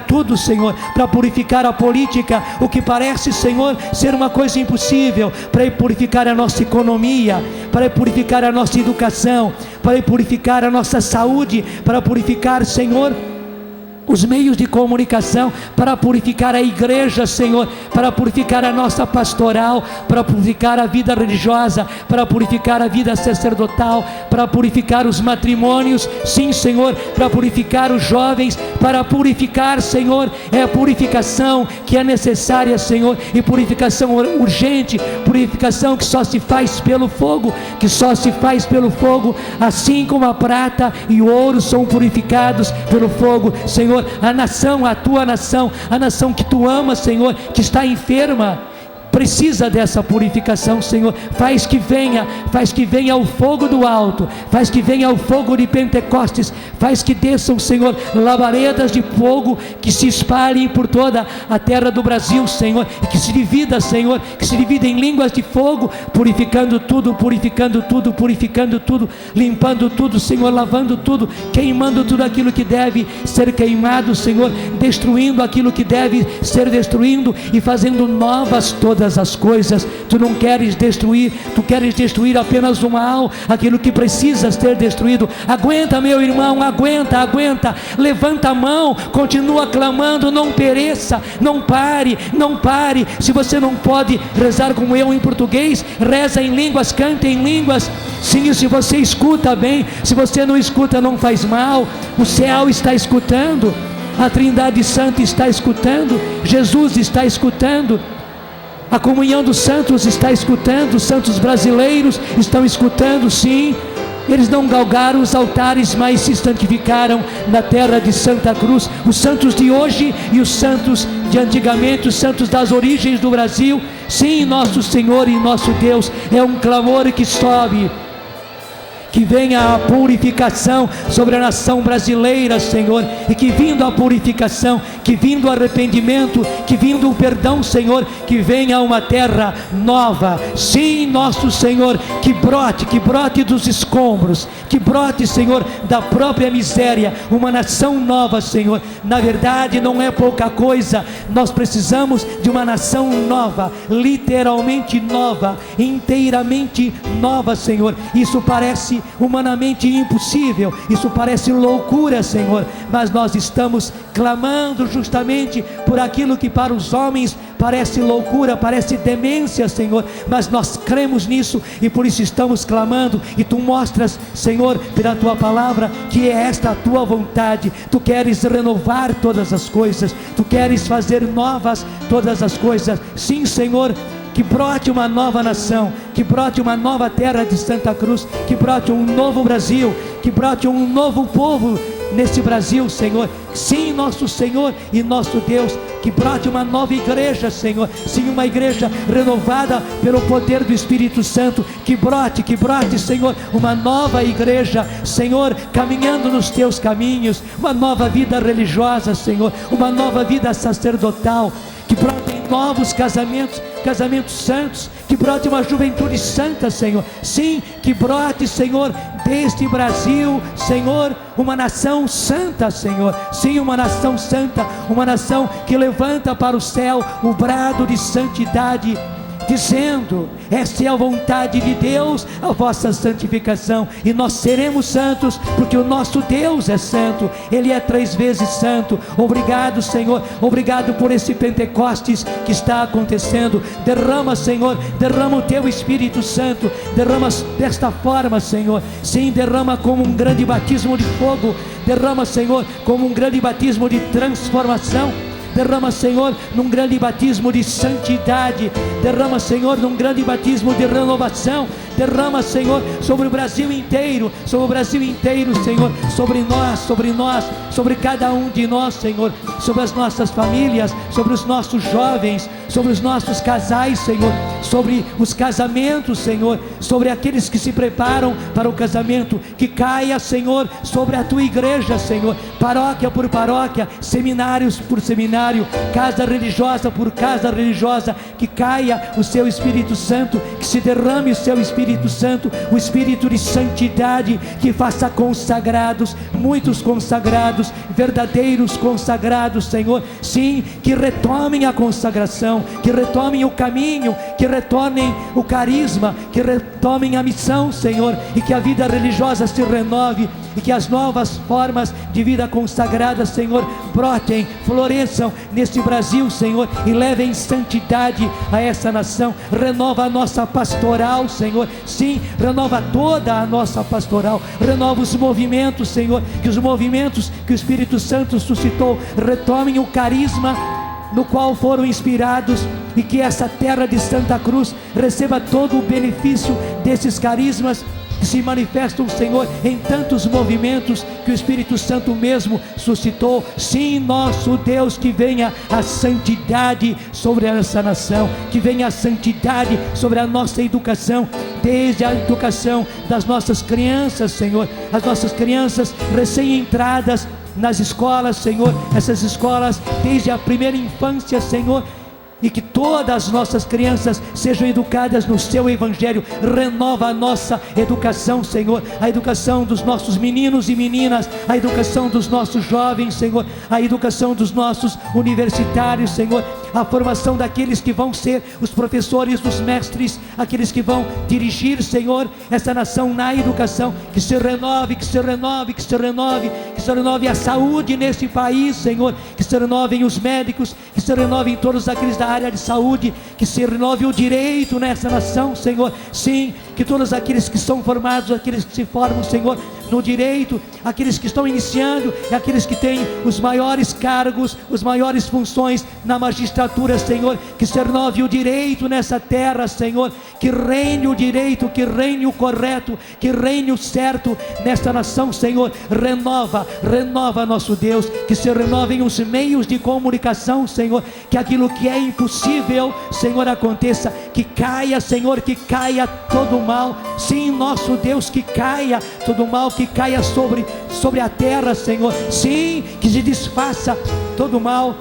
tudo, Senhor, para purificar a política, o que parece, Senhor, ser uma coisa impossível, para purificar a nossa economia, para purificar a nossa educação, para purificar a nossa saúde, para purificar, Senhor, os meios de comunicação para purificar a igreja, Senhor, para purificar a nossa pastoral, para purificar a vida religiosa, para purificar a vida sacerdotal, para purificar os matrimônios, sim, Senhor, para purificar os jovens, para purificar, Senhor, é a purificação que é necessária, Senhor, e purificação urgente, purificação que só se faz pelo fogo, que só se faz pelo fogo, assim como a prata e o ouro são purificados pelo fogo, Senhor. A nação, a tua nação, a nação que tu amas, Senhor, que está enferma, precisa dessa purificação, Senhor. Faz que venha o fogo do alto, faz que venha o fogo de Pentecostes, faz que desçam, Senhor, labaredas de fogo que se espalhem por toda a terra do Brasil, Senhor, e que se divida, Senhor, que se divida em línguas de fogo, purificando tudo, limpando tudo, Senhor, lavando tudo, queimando tudo aquilo que deve ser queimado, Senhor, destruindo aquilo que deve ser destruído e fazendo novas todas as coisas. Tu não queres destruir, tu queres destruir apenas o mal, aquilo que precisa ser destruído. Aguenta, meu irmão, aguenta, levanta a mão, continua clamando, não pereça, não pare. Se você não pode rezar como eu em português, reza em línguas, canta em línguas. Sim, se você escuta bem, se você não escuta, não faz mal. O céu está escutando, a Trindade Santa está escutando, Jesus está escutando, a comunhão dos santos está escutando, os santos brasileiros estão escutando, sim. Eles não galgaram os altares, mas se santificaram na terra de Santa Cruz. Os santos de hoje e os santos de antigamente, os santos das origens do Brasil, sim, nosso Senhor e nosso Deus. É um clamor que sobe. Que venha a purificação sobre a nação brasileira, Senhor, e que vindo a purificação, que vindo o arrependimento, que vindo o perdão, Senhor, que venha uma terra nova, sim, nosso Senhor, que brote dos escombros, que brote, Senhor, da própria miséria, uma nação nova, Senhor. Na verdade não é pouca coisa, nós precisamos de uma nação nova, literalmente nova, inteiramente nova, Senhor. Isso parece humanamente impossível, isso parece loucura, Senhor, mas nós estamos clamando justamente por aquilo que para os homens parece loucura, parece demência, Senhor, mas nós cremos nisso e por isso estamos clamando. E tu mostras, Senhor, pela tua palavra, que é esta a tua vontade. Tu queres renovar todas as coisas, tu queres fazer novas todas as coisas, sim, Senhor. Que brote uma nova nação, que brote uma nova terra de Santa Cruz, que brote um novo Brasil, que brote um novo povo nesse Brasil, Senhor. Sim, nosso Senhor e nosso Deus, que brote uma nova igreja, Senhor. Sim, uma igreja renovada pelo poder do Espírito Santo. Que brote, Senhor, uma nova igreja, Senhor, caminhando nos teus caminhos. Uma nova vida religiosa, Senhor, uma nova vida sacerdotal. Que brotem novos casamentos santos, que brote uma juventude santa, Senhor. Sim, que brote, Senhor, deste Brasil, Senhor, uma nação santa, Senhor. Sim, uma nação santa, uma nação que levanta para o céu o brado de santidade, dizendo: esta é a vontade de Deus, a vossa santificação, e nós seremos santos, porque o nosso Deus é santo, Ele é 3 vezes santo. Obrigado, Senhor, obrigado por esse Pentecostes que está acontecendo. Derrama, Senhor, derrama o teu Espírito Santo, derrama desta forma, Senhor. Sim, derrama como um grande batismo de fogo, derrama, Senhor, como um grande batismo de transformação. Derrama, Senhor, num grande batismo de santidade. Derrama, Senhor, num grande batismo de renovação. Derrama, Senhor, sobre o Brasil inteiro, Senhor, sobre nós, sobre cada um de nós, Senhor, sobre as nossas famílias, sobre os nossos jovens, sobre os nossos casais, Senhor, sobre os casamentos, Senhor, sobre aqueles que se preparam para o casamento. Que caia, Senhor, sobre a tua igreja, Senhor, paróquia por paróquia, seminários por seminário, casa religiosa por casa religiosa. Que caia o seu Espírito Santo, que se derrame o seu Espírito Santo, o Espírito de santidade, que faça consagrados, muitos consagrados, verdadeiros consagrados, Senhor. Sim, que retomem a consagração, que retomem o caminho, que retornem o carisma, que retomem a missão, Senhor, e que a vida religiosa se renove. e que as novas formas de vida consagrada, Senhor, brotem, floresçam neste Brasil, Senhor, e levem santidade a essa nação. Renova a nossa pastoral, Senhor, sim, renova toda a nossa pastoral, renova os movimentos, Senhor, que os movimentos que o Espírito Santo suscitou retomem o carisma no qual foram inspirados, e que essa terra de Santa Cruz receba todo o benefício desses carismas que se manifestam, Senhor, em tantos movimentos que o Espírito Santo mesmo suscitou. Sim, nosso Deus, que venha a santidade sobre essa nação, que venha a santidade sobre a nossa educação, desde a educação das nossas crianças, Senhor, as nossas crianças recém-entradas nas escolas, Senhor, essas escolas desde a primeira infância, Senhor, e que todas as nossas crianças sejam educadas no seu Evangelho. Renova a nossa educação, Senhor, a educação dos nossos meninos e meninas, a educação dos nossos jovens, Senhor, a educação dos nossos universitários, Senhor, a formação daqueles que vão ser os professores, os mestres, aqueles que vão dirigir, Senhor, essa nação na educação. Que se renove, que se renove, que se renove, que se renove a saúde nesse país, Senhor, que se renovem os médicos, que se renovem todos aqueles da área de saúde, que se renove o direito nessa nação, Senhor. Sim, que todos aqueles que são formados, aqueles que se formam, Senhor, no direito, aqueles que estão iniciando, e aqueles que têm os maiores cargos, as maiores funções na magistratura, Senhor, que se renove o direito nessa terra, Senhor, que reine o direito, que reine o correto, que reine o certo nesta nação, Senhor. Renova nosso Deus, que se renovem os meios de comunicação, Senhor, que aquilo que é impossível, Senhor, aconteça, que caia, Senhor, que caia todo o mal. Sim, nosso Deus, que caia todo o mal, que caia sobre a terra, Senhor. Sim, que se desfaça todo o mal.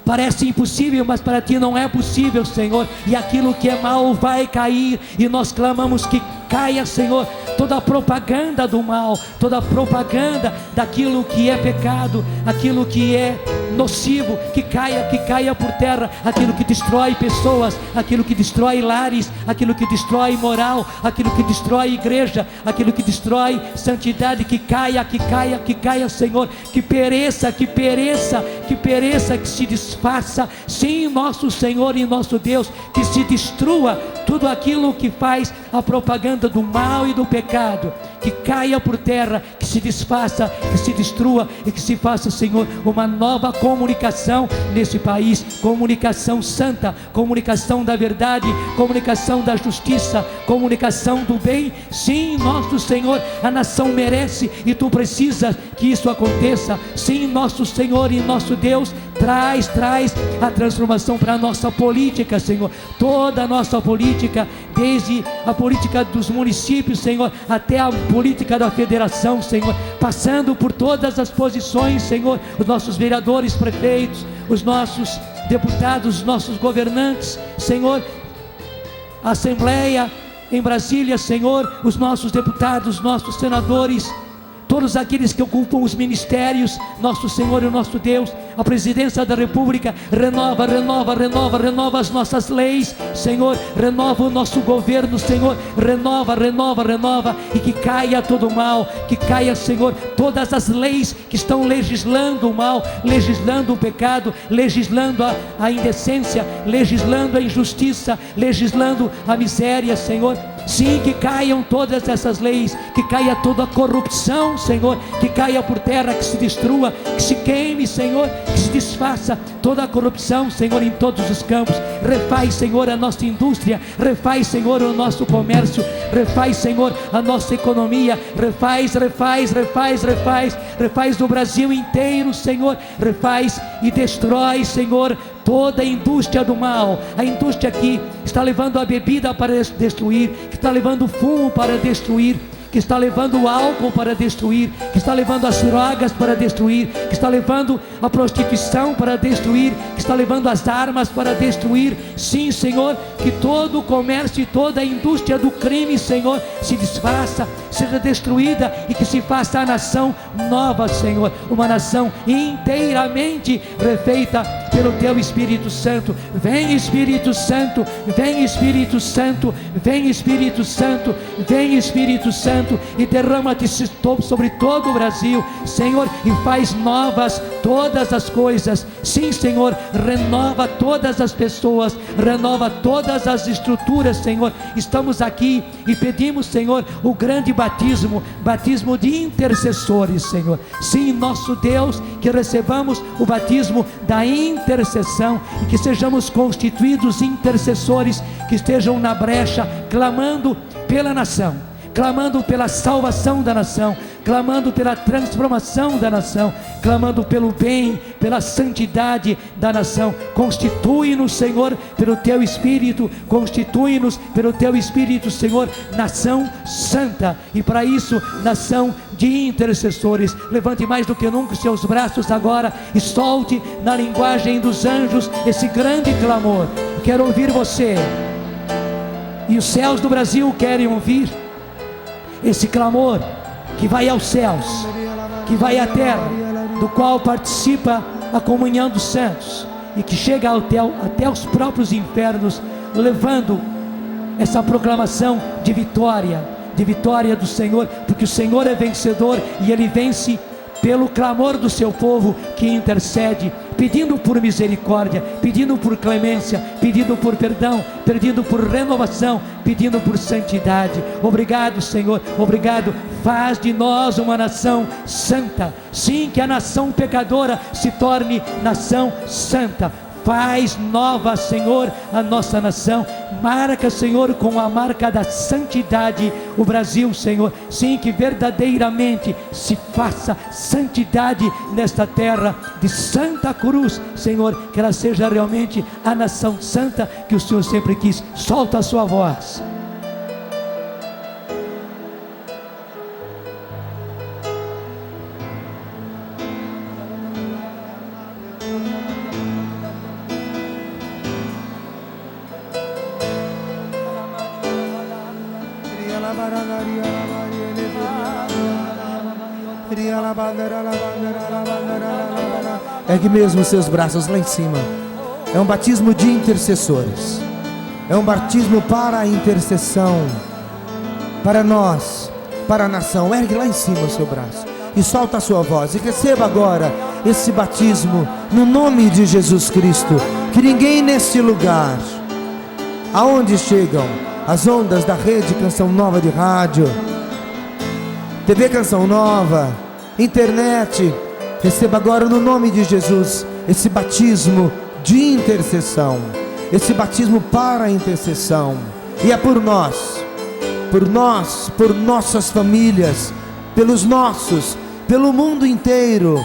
Parece impossível, mas para ti não é possível, Senhor, e aquilo que é mal vai cair, e nós clamamos que caia, Senhor, toda a propaganda do mal, toda a propaganda daquilo que é pecado, aquilo que é nocivo, que caia por terra, aquilo que destrói pessoas, aquilo que destrói lares, aquilo que destrói moral, aquilo que destrói igreja, aquilo que destrói santidade, que caia, Senhor, que pereça, que se desfaça. Sim, nosso Senhor e nosso Deus, que se destrua tudo aquilo que faz a propaganda do mal e do pecado, que caia por terra, que se desfaça, que se destrua, e que se faça, Senhor, uma nova comunicação nesse país, comunicação santa, comunicação da verdade, comunicação da justiça, comunicação do bem. Sim, nosso Senhor, a nação merece, e tu precisas que isso aconteça. Sim, nosso Senhor e nosso Deus, traz a transformação para a nossa política, Senhor, toda a nossa política, desde a política dos municípios, Senhor, até a política da federação, Senhor, passando por todas as posições, Senhor, os nossos vereadores, prefeitos, os nossos deputados, os nossos governantes, Senhor, a Assembleia em Brasília, Senhor, os nossos deputados, os nossos senadores, todos aqueles que ocupam os ministérios, nosso Senhor e nosso Deus, a presidência da República, renova as nossas leis, Senhor, renova o nosso governo, Senhor, renova, e que caia todo o mal, que caia, Senhor, todas as leis que estão legislando o mal, legislando o pecado, legislando a indecência, legislando a injustiça, legislando a miséria, Senhor. Sim, que caiam todas essas leis, que caia toda a corrupção, Senhor, que caia por terra, que se destrua, que se queime, Senhor, que se desfaça toda a corrupção, Senhor, em todos os campos. Refaz, Senhor, a nossa indústria, refaz, Senhor, o nosso comércio, refaz, Senhor, a nossa economia, refaz do Brasil inteiro, Senhor, refaz e destrói, Senhor, toda a indústria do mal, a indústria que está levando a bebida para destruir, que está levando o fumo para destruir, que está levando o álcool para destruir, que está levando as drogas para destruir, que está levando a prostituição para destruir, que está levando as armas para destruir. Sim, Senhor, que todo o comércio e toda a indústria do crime, Senhor, se desfaça, seja destruída, e que se faça a nação nova, Senhor, uma nação inteiramente refeita pelo Teu Espírito Santo. Vem, Espírito Santo, vem, Espírito Santo, vem, Espírito Santo, vem, Espírito Santo. Santo e derrama-te sobre todo o Brasil, Senhor, e faz novas todas as coisas. Sim, Senhor, renova todas as pessoas, renova todas as estruturas, Senhor. Estamos aqui e pedimos, Senhor, o grande batismo de intercessores, Senhor. Sim, nosso Deus, que recebamos o batismo da intercessão e que sejamos constituídos intercessores, que estejam na brecha, clamando pela nação, clamando pela salvação da nação, clamando pela transformação da nação, clamando pelo bem, pela santidade da nação. Constitui-nos, Senhor, pelo Teu Espírito, constitui-nos pelo Teu Espírito, Senhor, nação santa, e para isso, nação de intercessores. Levante mais do que nunca os seus braços agora e solte na linguagem dos anjos esse grande clamor. Quero ouvir você, e os céus do Brasil querem ouvir esse clamor que vai aos céus, que vai à terra, do qual participa a comunhão dos santos e que chega até os próprios infernos, levando essa proclamação de vitória do Senhor, porque o Senhor é vencedor e Ele vence pelo clamor do seu povo que intercede, pedindo por misericórdia, pedindo por clemência, pedindo por perdão, pedindo por renovação, pedindo por santidade. Obrigado, Senhor, obrigado. Faz de nós uma nação santa. Sim, que a nação pecadora se torne nação santa. Faz nova, Senhor, a nossa nação. Marca, Senhor, com a marca da santidade o Brasil, Senhor. Sim, que verdadeiramente se faça santidade nesta terra de Santa Cruz, Senhor. Que ela seja realmente a nação santa que o Senhor sempre quis. Solta a sua voz. Ergue mesmo os seus braços lá em cima. É um batismo de intercessores. É um batismo para a intercessão, para nós, para a nação. Ergue lá em cima o seu braço e solta a sua voz e receba agora esse batismo no nome de Jesus Cristo. Que ninguém neste lugar, aonde chegam as ondas da rede Canção Nova de rádio, TV Canção Nova, internet, receba agora no nome de Jesus esse batismo de intercessão, esse batismo para a intercessão. E é por nós, por nossas famílias, pelos nossos, pelo mundo inteiro,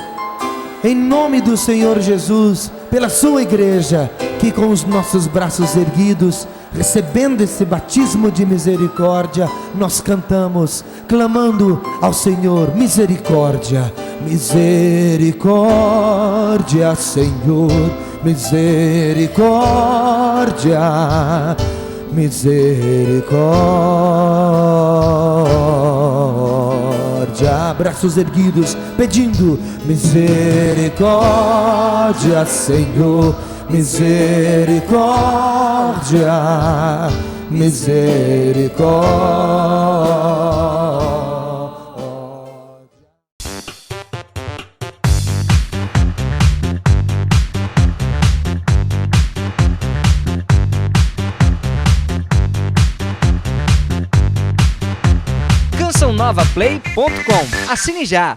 em nome do Senhor Jesus, pela sua igreja, que com os nossos braços erguidos, recebendo esse batismo de misericórdia, nós cantamos, clamando ao Senhor: misericórdia, misericórdia, Senhor, misericórdia, misericórdia. Braços erguidos, pedindo: misericórdia, Senhor, misericórdia, misericórdia. CançãoNovaPlay.com. Assine já!